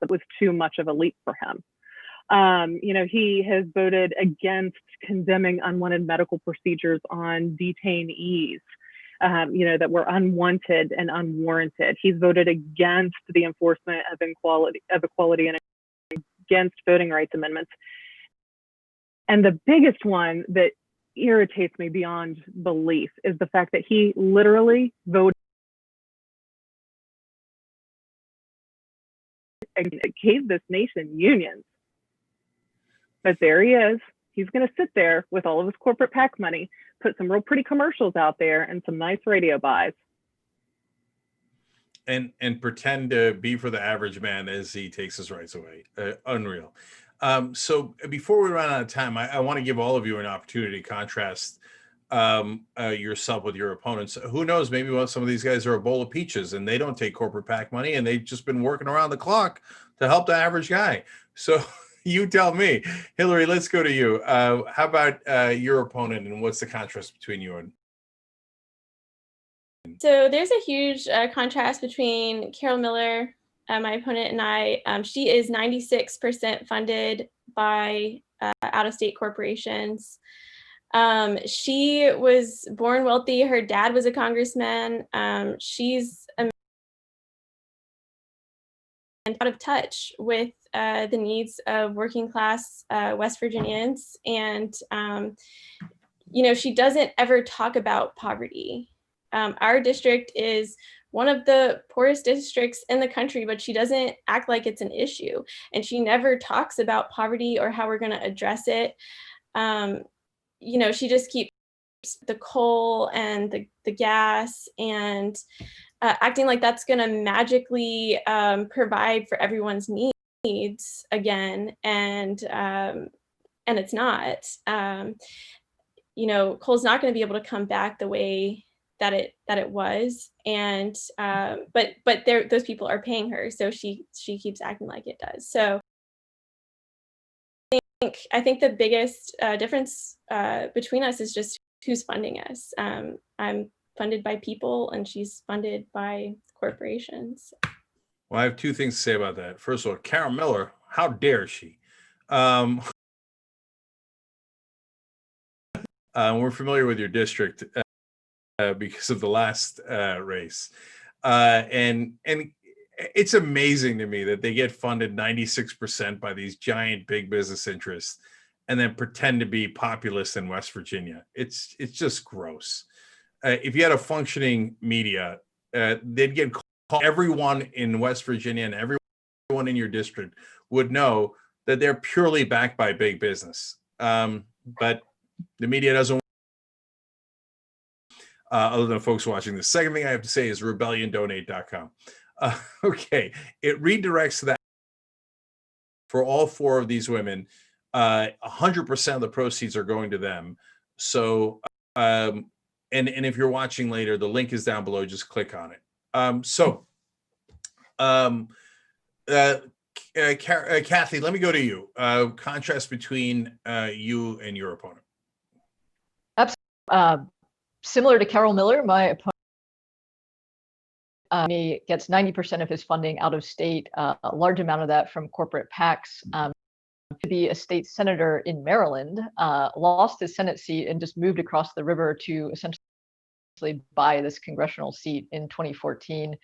It was too much of a leap for him. He has voted against condemning unwanted medical procedures on detainees, that were unwanted and unwarranted. He's voted against the enforcement of equality and against voting rights amendments. And the biggest one that irritates me beyond belief is the fact that he literally voted It gave this nation unions. But there he is. He's going to sit there with all of his corporate PAC money, put some real pretty commercials out there and some nice radio buys. And pretend to be for the average man as he takes his rights away. Unreal. So before we run out of time, I want to give all of you an opportunity to contrast yourself with your opponents. Who knows, maybe some of these guys are a bowl of peaches and they don't take corporate PAC money and they've just been working around the clock to help the average guy. So you tell me. Hillary, let's go to you. How about your opponent, and what's the contrast between you and? So there's a huge contrast between Carol Miller, my opponent, and I. She is 96% funded by out-of-state corporations. She was born wealthy. Her dad was a congressman. She's out of touch with the needs of working class West Virginians. And, she doesn't ever talk about poverty. Our district is one of the poorest districts in the country, but she doesn't act like it's an issue. And she never talks about poverty or how we're going to address it. She just keeps the coal and the gas and acting like that's going to magically provide for everyone's needs again. And it's not. Coal's not going to be able to come back the way that it was, and but those people are paying her, so she keeps acting like it does. So I think the biggest difference between us is just who's funding us. I'm funded by people, and she's funded by corporations. Well, I have two things to say about that. First of all, Carol Miller, how dare she? We're familiar with your district because of the last race. And it's amazing to me that they get funded 96% by these giant big business interests and then pretend to be populist in West Virginia. It's just gross. If you had a functioning media, they'd get called. Everyone in West Virginia and everyone in your district would know that they're purely backed by big business. But the media doesn't. Other than folks watching. The second thing I have to say is rebelliondonate.com. Okay, it redirects that for all four of these women. 100% of the proceeds are going to them. So, and if you're watching later, the link is down below. Just click on it. Kathy, let me go to you. Contrast between you and your opponent. Absolutely. Similar to Carol Miller, my opponent gets 90% of his funding out of state, a large amount of that from corporate PACs. To be a state senator in Maryland, lost his Senate seat and just moved across the river to essentially buy this congressional seat in 2014.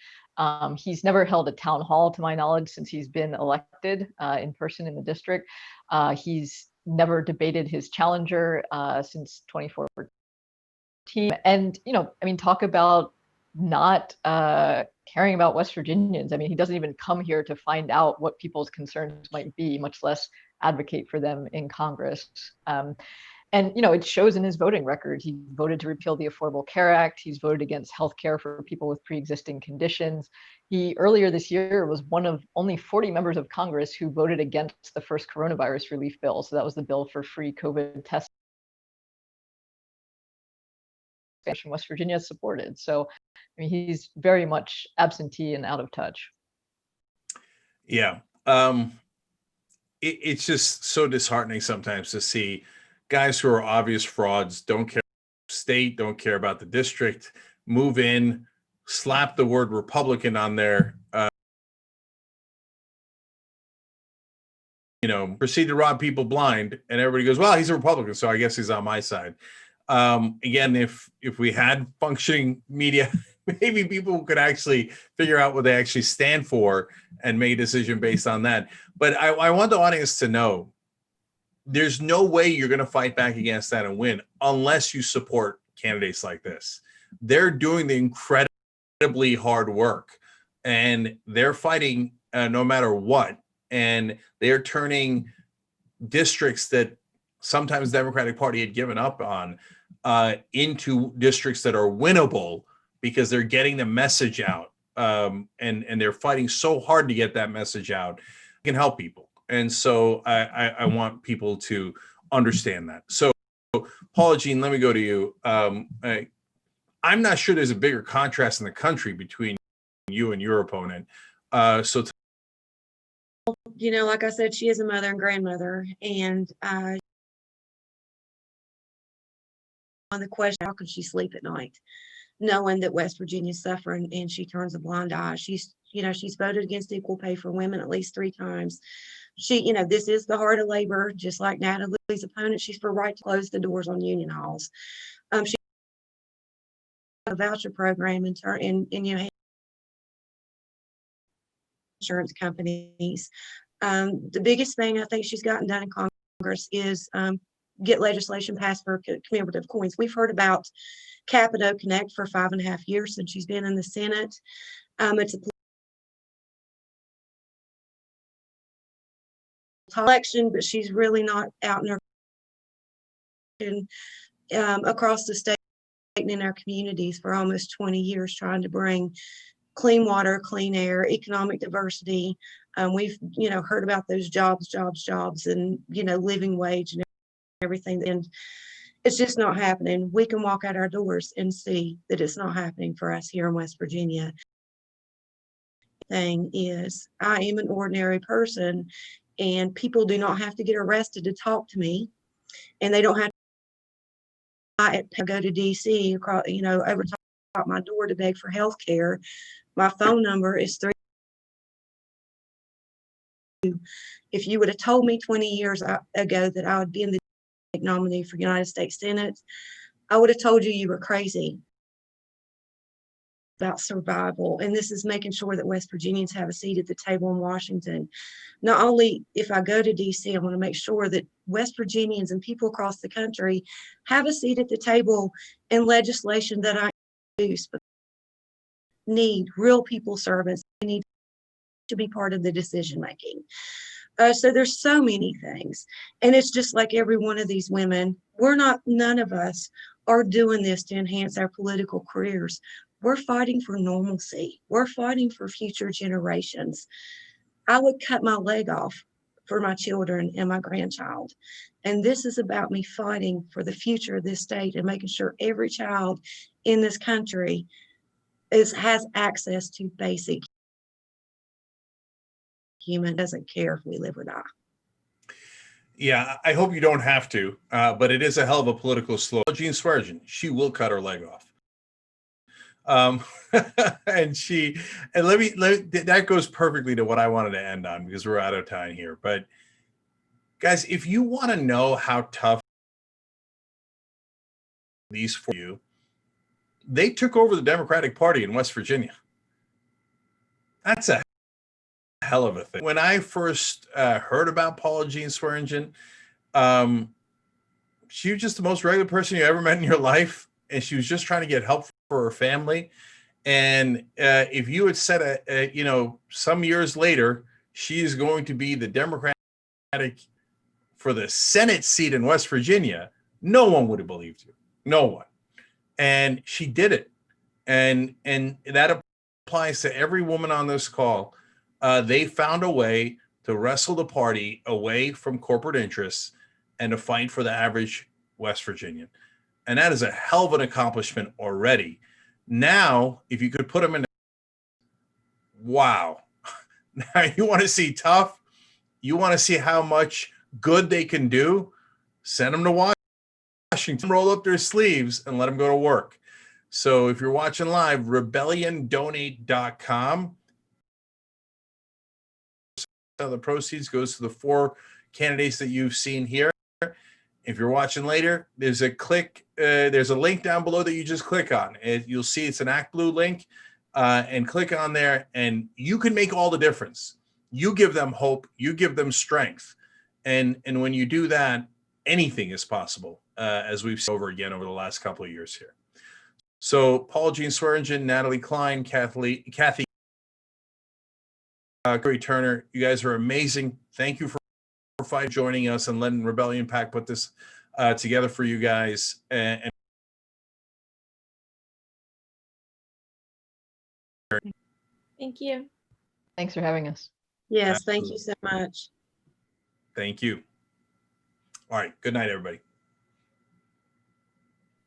He's never held a town hall, to my knowledge, since he's been elected in person in the district. He's never debated his challenger since 2014. And, talk about not caring about West Virginians. He doesn't even come here to find out what people's concerns might be, much less advocate for them in Congress. And, it shows in his voting record. He voted to repeal the Affordable Care Act. He's voted against health care for people with pre-existing conditions. He, earlier this year, was one of only 40 members of Congress who voted against the first coronavirus relief bill. So that was the bill for free COVID testing. West Virginia supported. So, he's very much absentee and out of touch. Yeah. It's just so disheartening sometimes to see guys who are obvious frauds, don't care about the state, don't care about the district, move in, slap the word Republican on there, proceed to rob people blind, and everybody goes, well, he's a Republican, so I guess he's on my side. Again, if we had functioning media, maybe people could actually figure out what they actually stand for and make a decision based on that. But I want the audience to know there's no way you're going to fight back against that and win unless you support candidates like this. They're doing the incredibly hard work, and they're fighting no matter what. And they're turning districts that sometimes the Democratic Party had given up on into districts that are winnable because they're getting the message out. And they're fighting so hard to get that message out. It can help people. And so I want people to understand that. So Paula Jean, let me go to you. I'm not sure there's a bigger contrast in the country between you and your opponent. So you know, like I said, she is a mother and grandmother, and on the question, how can she sleep at night, knowing that West Virginia's suffering, and she turns a blind eye. She's, you know, she's voted against equal pay for women at least 3 times. She, you know, this is the heart of labor, just like Natalie's opponent. She's for right to close the doors on union halls. She a voucher program in you know, insurance companies. The biggest thing I think she's gotten done in Congress is get legislation passed for commemorative coins. We've heard about Capito Connect for 5.5 years since she's been in the Senate. It's a election, but she's really not out in her across the state and in our communities for almost 20 years, trying to bring clean water, clean air, economic diversity. We've, you know, heard about those jobs, and, you know, living wage and everything. And it's just not happening. We can walk out our doors and see that it's not happening for us here in West Virginia. Thing is, I am an ordinary person, and people do not have to get arrested to talk to me, and they don't have to go to DC across, you know, over top my door to beg for health care. My phone number is 3. If you would have told me 20 years ago that I would be in the nominee for United States Senate, I would have told you you were crazy. About survival, and this is making sure that West Virginians have a seat at the table in Washington. Not only if I go to DC, I want to make sure that West Virginians and people across the country have a seat at the table in legislation that I introduce. But need real people servants. They need to be part of the decision making. So there's so many things, and it's just like every one of these women. None of us are doing this to enhance our political careers. We're fighting for normalcy. We're fighting for future generations. I would cut my leg off for my children and my grandchild. And this is about me fighting for the future of this state and making sure every child in this country has access to basic human, doesn't care if we live or die. yeah, I hope you don't have to, but it is a hell of a political slogan. Jean Swearengin, she will cut her leg off. And let me that goes perfectly to what I wanted to end on, because we're out of time here. But guys, if you want to know how tough these for you, they took over the Democratic Party in West Virginia. That's a hell of a thing. When I first heard about Paula Jean Swearengin, she was just the most regular person you ever met in your life, and she was just trying to get help for her family. And if you had said, you know, some years later, she is going to be the Democratic for the Senate seat in West Virginia, no one would have believed you. No one. And she did it. And that applies to every woman on this call. They found a way to wrestle the party away from corporate interests and to fight for the average West Virginian. And that is a hell of an accomplishment already. Now, if you could put them in, wow. Now you want to see tough, you want to see how much good they can do, send them to Washington, roll up their sleeves and let them go to work. So if you're watching live, rebelliondonate.com. So the proceeds goes to the 4 candidates that you've seen here. If you're watching later, there's a link down below that you just click on. You'll see it's an Act Blue link, and click on there, and you can make all the difference. You give them hope, you give them strength, and when you do that, anything is possible, as we've seen over again over the last couple of years here. So Paula Jean Swearengin, Natalie Klein, Kathy Corey Turner, you guys are amazing. Thank you for joining us and letting Rebellion PAC put this together for you guys. And Thank you. Thanks for having us. Yes, thank you so much. thank you. All right. Good night, everybody.